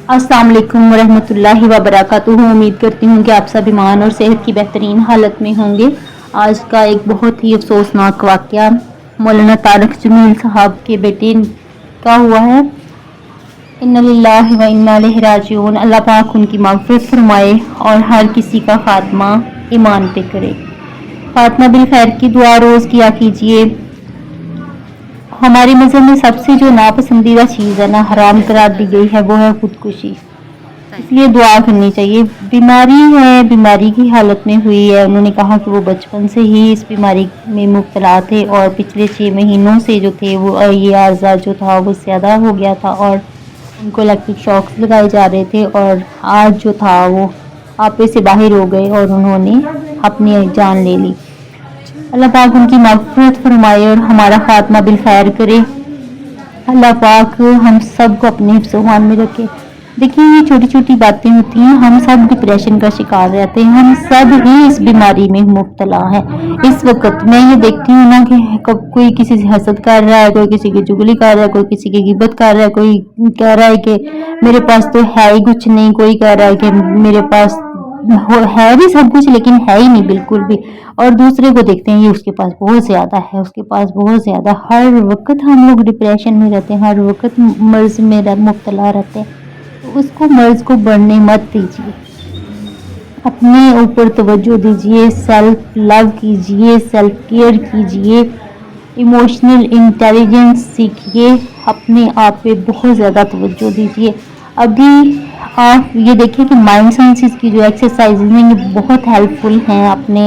अस्सलाम वालेकुम वरहमतुल्लाहि वबरकातुहू। उम्मीद करती हूँ कि आप सब ईमान और सेहत की बेहतरीन हालत में होंगे। आज का एक बहुत ही अफसोसनाक वाक़या मौलाना तारिक जमील साहब के बेटे का हुआ है। इन्ना लिल्लाहि व इन्ना इलैहि राजिऊन। अल्लाह पाक उनकी मग़फ़िरत फरमाए और हर किसी का खात्मा ईमान पे करे। खात्मा बिल खैर की दुआ रोज़ किया कीजिए। हमारे मज़हब में सबसे जो नापसंदीदा चीज़ है ना, हराम करार दी गई है, वो है खुदकुशी। इसलिए दुआ करनी चाहिए। बीमारी है, बीमारी की हालत में हुई है। उन्होंने कहा कि वो बचपन से ही इस बीमारी में मुब्तला थे और पिछले 6 महीनों से जो थे वो ये आर्ज़ा जो था वो ज़्यादा हो गया था और उनको इलेक्ट्रिक शॉक्स लगाए जा रहे थे और आज जो था वो आपे से बाहर हो गए और उन्होंने अपनी जान ले ली। अल्लाह पाक उनकी मग़फ़िरत फरमाए और हमारा खात्मा बिल खैर करे। अल्लाह पाक हम सब को अपने हिफ्ज़-ओ-मान में रखे। देखिए, ये छोटी छोटी बातें होती हैं। हम सब डिप्रेशन का शिकार रहते हैं, हम सब ही इस बीमारी में मुब्तला हैं। इस वक्त मैं ये देखती हूँ ना कि कोई किसी से हसद कर रहा है, कोई किसी की चुगली कर रहा है, कोई किसी की गिबत कर रहा है, कोई कह रहा है कि मेरे पास तो है ही कुछ नहीं, कोई कह रहा है कि मेरे पास है भी सब कुछ लेकिन है ही नहीं बिल्कुल भी, और दूसरे को देखते हैं ये उसके पास बहुत ज़्यादा है, उसके पास बहुत ज़्यादा। हर वक्त हम लोग डिप्रेशन में रहते हैं, हर वक्त मर्ज़ में मुब्तला रहते हैं। तो उसको मर्ज़ को बढ़ने मत दीजिए, अपने ऊपर तवज्जो दीजिए, सेल्फ लव कीजिए, सेल्फ केयर कीजिए, इमोशनल इंटेलिजेंस सीखिए, अपने आप पे बहुत ज़्यादा तवज्जो दीजिए। अभी आप ये देखिए कि माइंड साइंसेस की जो एक्सरसाइजेज हैं ये बहुत हेल्पफुल हैं अपने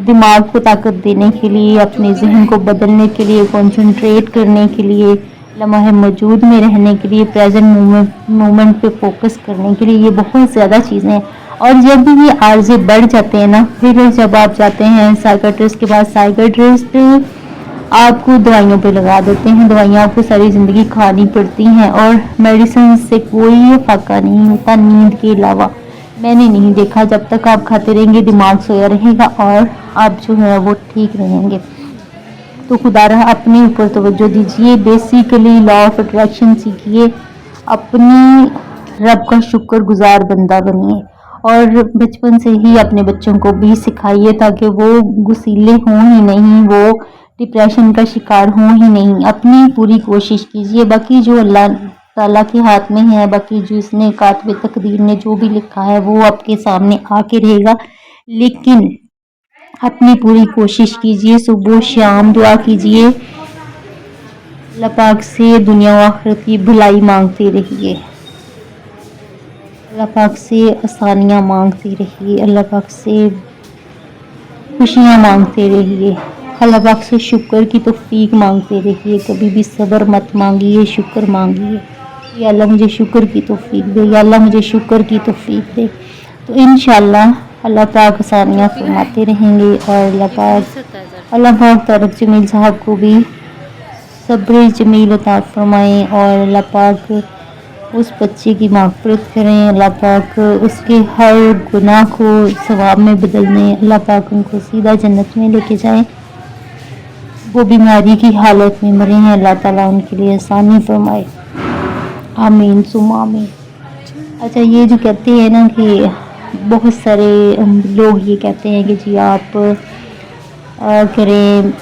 दिमाग को ताकत देने के लिए, अपने जहन को बदलने के लिए, कंसंट्रेट करने के लिए, लम्हे मौजूद में रहने के लिए, प्रेजेंट मोमेंट पे फोकस करने के लिए। ये बहुत ज़्यादा चीज़ें हैं। और जब भी ये आर्ज़े बढ़ जाते हैं ना, फिर जब आप जाते हैं साइकियाट्रिस्ट के पास, साइकियाट्रिस्ट आपको दवाइयों पे लगा देते हैं। दवाइयाँ आपको सारी ज़िंदगी खानी पड़ती हैं और मेडिसिन से कोई फ़ायदा नहीं होता नींद के अलावा। मैंने नहीं देखा, जब तक आप खाते रहेंगे दिमाग सोया रहेगा और आप जो है वो ठीक रहेंगे। तो खुदारा अपने ऊपर तवज्जो दीजिए, बेसिकली लॉ ऑफ अट्रैक्शन सीखिए, अपनी रब का शुक्रगुजार बंदा बनिए और बचपन से ही अपने बच्चों को भी सिखाइए ताकि वो गुस्सीले हों ही नहीं, वो डिप्रेशन का शिकार हों ही नहीं। अपनी पूरी कोशिश कीजिए, बाकी जो अल्लाह ताला के हाथ में है, बाकी जो इसने कातबे तकदीर ने जो भी लिखा है वो आपके सामने आके रहेगा। लेकिन अपनी पूरी कोशिश कीजिए, सुबह शाम दुआ कीजिए, अल्लाह पाक से दुनिया व आखिरत की भलाई मांगते रहिए, अल्लाह पाक से आसानियाँ मांगते रहिए, अल्लाह पाक से खुशियाँ मांगते रहिए, अल्लाह पाक से शुक्र की तौफीक मांगते रहिए। कभी भी सब्र मत मांगिए, शुक्र मांगिए। या अल्लाह मुझे शुक्र की तौफीक दे, या अल्लाह मुझे शुक्र की तौफीक दे। तो इंशाअल्लाह अल्लाह पाक आसानियाँ फरमाते रहेंगे और अल्लाह पाक तारिक जमील साहब को भी सब्र जमील अता फरमाएँ और अल्लाह पाक उस बच्चे की मग़फ़िरत करें। अल्लाह पाक उसके हर गुनाह को सवाब में बदल दें। अल्लाह पाक उनको सीधा जन्नत में लेके जाए। वो बीमारी की हालत में मरे हैं, अल्लाह ताला उनके लिए आसानी फरमाए। आमीन सुम्मा आमीन। अच्छा, ये जो कहते हैं ना कि बहुत सारे लोग ये कहते हैं कि जी आप करें,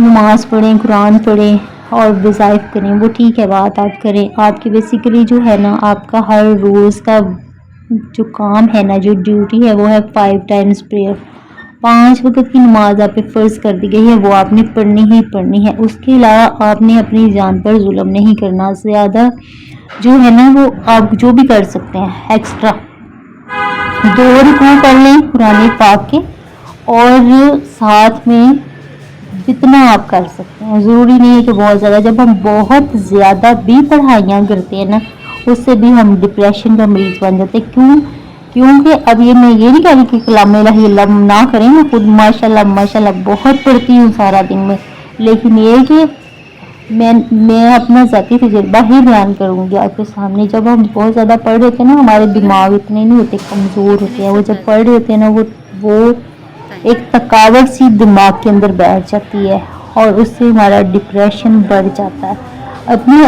नमाज़ पढ़ें, कुरान पढ़ें और वज़ाइफ करें, वो ठीक है बात आप करें। आपकी बेसिकली जो है ना, आपका हर रोज़ का जो काम है ना, जो ड्यूटी है वो है 5 टाइम्स प्रेयर। 5 वक्त की नमाज आप पे फ़र्ज़ कर दी गई है, वो आपने पढ़नी ही पढ़नी है। उसके अलावा आपने अपनी जान पर जुल्म नहीं करना। ज़्यादा जो है ना वो आप जो भी कर सकते हैं एक्स्ट्रा 2 रुकू पढ़ लें कुरान पाक के और साथ में जितना आप कर सकते हैं, ज़रूरी नहीं है कि बहुत ज़्यादा। जब हम बहुत ज़्यादा भी पढ़ाइयाँ करते हैं ना, उससे भी हम डिप्रेशन का मरीज़ बन जाते हैं। क्योंकि अब ये मैं ये नहीं कह रही कि कलाम इलाही ना करें, मैं खुद माशाल्लाह बहुत पढ़ती हूँ सारा दिन में, लेकिन ये कि मैं अपना ज़ाती तजुर्बा ही बयान करूँगी आपके सामने। जब हम बहुत ज़्यादा पढ़ रहे थे ना, हमारे दिमाग इतने नहीं होते, कमज़ोर होते हैं। वो जब पढ़ रहे थे ना वो एक थकावट सी दिमाग के अंदर बैठ जाती है और उससे हमारा डिप्रेशन बढ़ जाता है।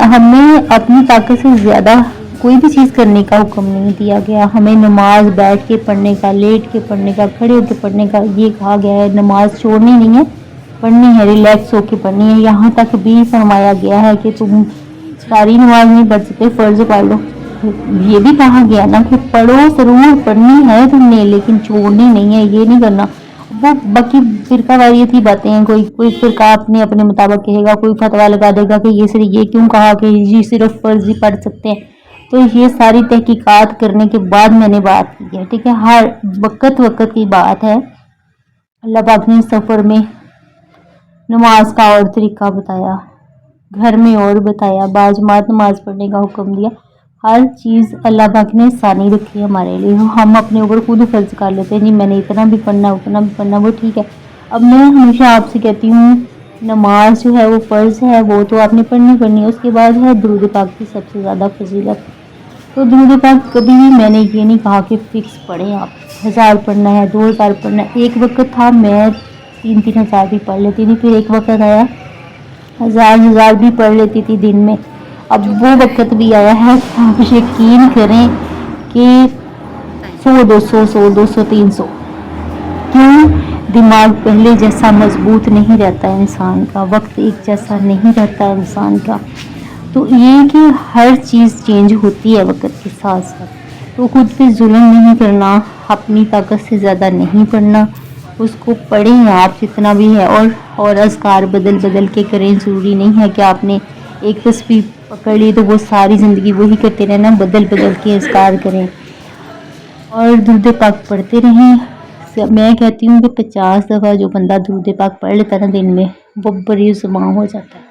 हमें अपनी ताकत से ज़्यादा کوئی بھی چیز کرنے کا حکم نہیں دیا گیا. ہمیں نماز بیٹھ کے پڑھنے کا، لیٹ کے پڑھنے کا، کھڑے ہو کے پڑھنے کا یہ کہا گیا ہے. نماز چھوڑنی نہیں ہے، پڑھنی ہے، ریلیکس ہو کے پڑھنی ہے. یہاں تک بھی فرمایا گیا ہے کہ تم ساری نماز نہیں پڑھ سکتے، فرض پڑھ لو. یہ بھی کہا گیا نا کہ پڑھو ضرور، پڑھنی ہے تم نے لیکن چھوڑنی نہیں ہے، یہ نہیں کرنا. وہ باقی فرقہ واریت ہی باتیں ہیں. کوئی فرقہ اپنے مطابق کہے گا، کوئی فتویٰ لگا دے گا کہ یہ کیوں کہا کہ یہ صرف فرض ہی پڑھ سکتے ہیں. تو یہ ساری تحقیقات کرنے کے بعد میں نے بات کی ہے. ٹھیک ہے، ہر وقت کی بات ہے. اللہ پاک نے سفر میں نماز کا اور طریقہ بتایا، گھر میں اور بتایا، باجماعت نماز پڑھنے کا حکم دیا. ہر چیز اللہ پاک نے آسانی رکھی ہمارے لیے. ہم اپنے اوپر خود فرض کر لیتے ہیں، جی میں نے اتنا بھی پڑھنا، اتنا بھی پڑھنا. وہ ٹھیک ہے. اب میں ہمیشہ آپ سے کہتی ہوں نماز جو ہے وہ فرض ہے، وہ تو آپ نے پڑھنی ہے. اس کے بعد ہے درود پاک کی سب سے زیادہ فضیلت. تو درود پاک کبھی بھی میں نے یہ نہیں کہا کہ فکس پڑھیں، آپ 1000 پڑھنا ہے، 2000 پڑھنا ہے. ایک وقت تھا میں 3,000 بھی پڑھ لیتی تھی، پھر ایک وقت آیا 1000 بھی پڑھ لیتی تھی دن میں. اب وہ وقت بھی آیا ہے کہ آپ یقین کریں کہ 100 200 100 200 300. کیوں؟ دماغ پہلے جیسا مضبوط نہیں رہتا انسان کا، وقت ایک جیسا نہیں رہتا انسان کا. تو یہ کہ ہر چیز چینج ہوتی ہے وقت کے ساتھ ساتھ. تو خود پہ ظلم نہیں کرنا، اپنی طاقت سے زیادہ نہیں پڑھنا. اس کو پڑھیں آپ جتنا بھی ہے، اور اذکار بدل کے کریں. ضروری نہیں ہے کہ آپ نے ایک تسبیح پکڑ لی تو وہ ساری زندگی وہی کرتے رہنا. بدل کے اذکار کریں اور درود پاک پڑھتے رہیں. میں کہتی ہوں کہ 50 دفعہ جو بندہ درود پاک پڑھ لیتا ہے نا دن میں، وہ بری زبان ہو جاتا ہے.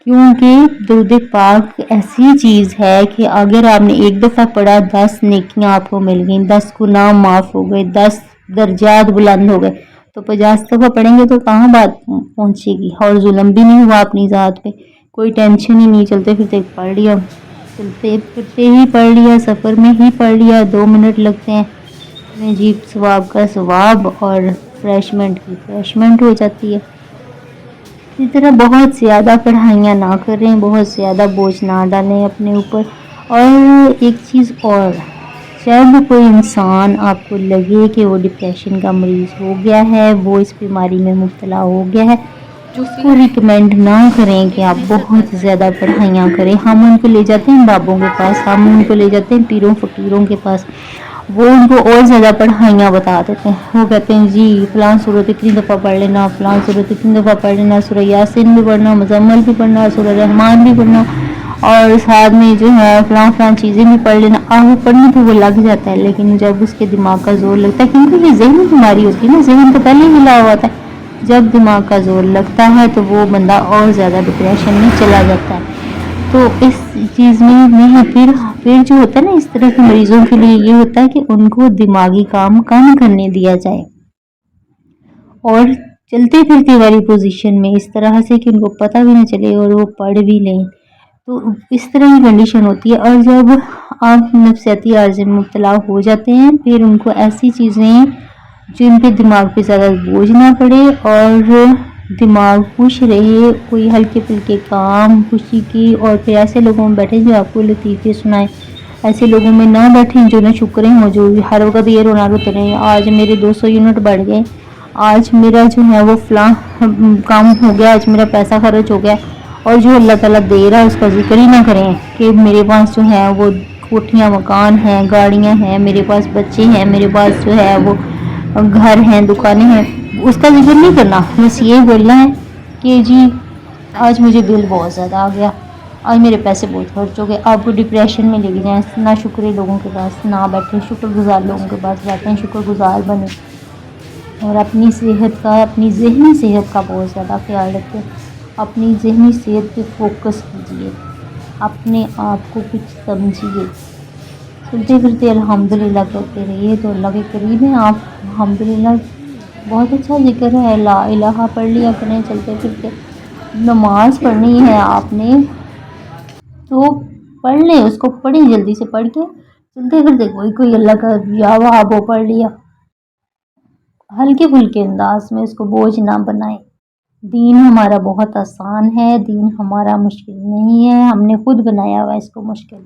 کیونکہ درود پاک ایسی چیز ہے کہ اگر آپ نے ایک دفعہ پڑھا 10 نیکیاں آپ کو مل گئیں، 10 گناہ معاف ہو گئے، 10 درجات بلند ہو گئے. تو 50 دفعہ پڑھیں گے تو کہاں بات پہنچے گی. اور ظلم بھی نہیں ہوا اپنی ذات پہ، کوئی ٹینشن ہی نہیں. چلتے پھرتے پڑھ لیا، چلتے پھرتے ہی پڑھ لیا، سفر میں ہی پڑھ لیا. 2 منٹ لگتے ہیں میں جی، ثواب کا ثواب اور ریفریشمنٹ کی ریفریشمنٹ ہو جاتی ہے. اسی طرح بہت زیادہ پڑھائیاں نہ کریں، بہت زیادہ بوجھ نہ ڈالیں اپنے اوپر. اور ایک چیز اور، جب کوئی انسان آپ کو لگے کہ وہ ڈپریشن کا مریض ہو گیا ہے، وہ اس بیماری میں مبتلا ہو گیا ہے، اس کو ریکمینڈ نہ کریں کہ آپ بہت زیادہ پڑھائیاں کریں. ہم ان کو لے جاتے ہیں بابوں کے پاس، ہم ان کو لے جاتے ہیں پیروں فقیروں کے پاس. وہ ان کو اور زیادہ پڑھائیاں بتا دیتے ہیں. وہ کہتے ہیں جی فلاں صورت اتنی دفعہ پڑھ لینا، فلاں صورت اتنی دفعہ پڑھ لینا، سورہ یاسین بھی پڑھنا، مزمل بھی پڑھنا، سورہ رحمان بھی پڑھنا، اور ساتھ میں جو ہے فلاں چیزیں بھی پڑھ لینا. وہ پڑھنے تو وہ لگ جاتا ہے، لیکن جب اس کے دماغ کا زور لگتا ہے، کیونکہ یہ ذہنی بیماری ہوتی ہے نا، ذہن تو پہلے ہی ہلا ہوا ہوتا ہے. جب دماغ کا زور لگتا ہے تو وہ بندہ اور زیادہ ڈپریشن میں چلا جاتا ہے. تو اس چیز میں پھر جو ہوتا ہے نا، اس طرح کے مریضوں کے لیے یہ ہوتا ہے کہ ان کو دماغی کام کم کرنے دیا جائے اور چلتے پھرتے والی پوزیشن میں اس طرح سے کہ ان کو پتہ بھی نہ چلے اور وہ پڑھ بھی لیں. تو اس طرح کی کنڈیشن ہوتی ہے. اور جب آپ نفسیاتی عارضے میں مبتلا ہو جاتے ہیں، پھر ان کو ایسی چیزیں جن پہ دماغ پہ زیادہ بوجھ نہ پڑے اور دماغ خوش رہے، کوئی ہلکے پھلکے کام خوشی کی. اور پھر ایسے لوگوں میں بیٹھیں جو آپ کو لطیفے سنائیں، ایسے لوگوں میں نہ بیٹھیں جو نہ شکریں ہوں، جو ہر وقت یہ رونا روتے رہیں آج میرے 200 یونٹ بڑھ گئے، آج میرا جو ہے وہ فلاں کام ہو گیا، آج میرا پیسہ خرچ ہو گیا. اور جو اللہ تعالیٰ دے رہا ہے اس کا ذکر ہی نہ کریں کہ میرے پاس جو ہے وہ کوٹھیاں مکان ہیں، گاڑیاں ہیں، میرے پاس بچے ہیں، میرے پاس جو ہے وہ گھر ہیں، دکانیں ہیں. اس کا ذکر نہیں کرنا، بس یہ بولنا ہے کہ جی آج مجھے بل بہت زیادہ آ گیا، آج میرے پیسے بہت خرچ ہو گئے. آپ کو ڈپریشن میں لے جائیں. نہ شکرے لوگوں کے پاس نہ بیٹھیں، شکر گزار لوگوں کے پاس بیٹھیں، شکر گزار بنیں. اور اپنی صحت کا، اپنی ذہنی صحت کا بہت زیادہ خیال رکھیں. اپنی ذہنی صحت پہ فوکس کیجیے، اپنے آپ کو کچھ سمجھیے. چلتے پھرتے الحمدللہ کرتے رہیے تو اللہ کے قریب ہیں آپ. الحمدللہ بہت اچھا ذکر ہے، لا الہ پڑھ لیا کریں چلتے پھرتے. نماز پڑھنی ہے آپ نے تو پڑھ لیں، اس کو پڑھیں، جلدی سے پڑھ کے چلتے پھرتے کوئی اللہ کا یا وہ پڑھ لیا. ہلکے پھلکے انداز میں اس کو بوجھ نہ بنائیں. دین ہمارا بہت آسان ہے، دین ہمارا مشکل نہیں ہے. ہم نے خود بنایا ہوا ہے اس کو مشکل.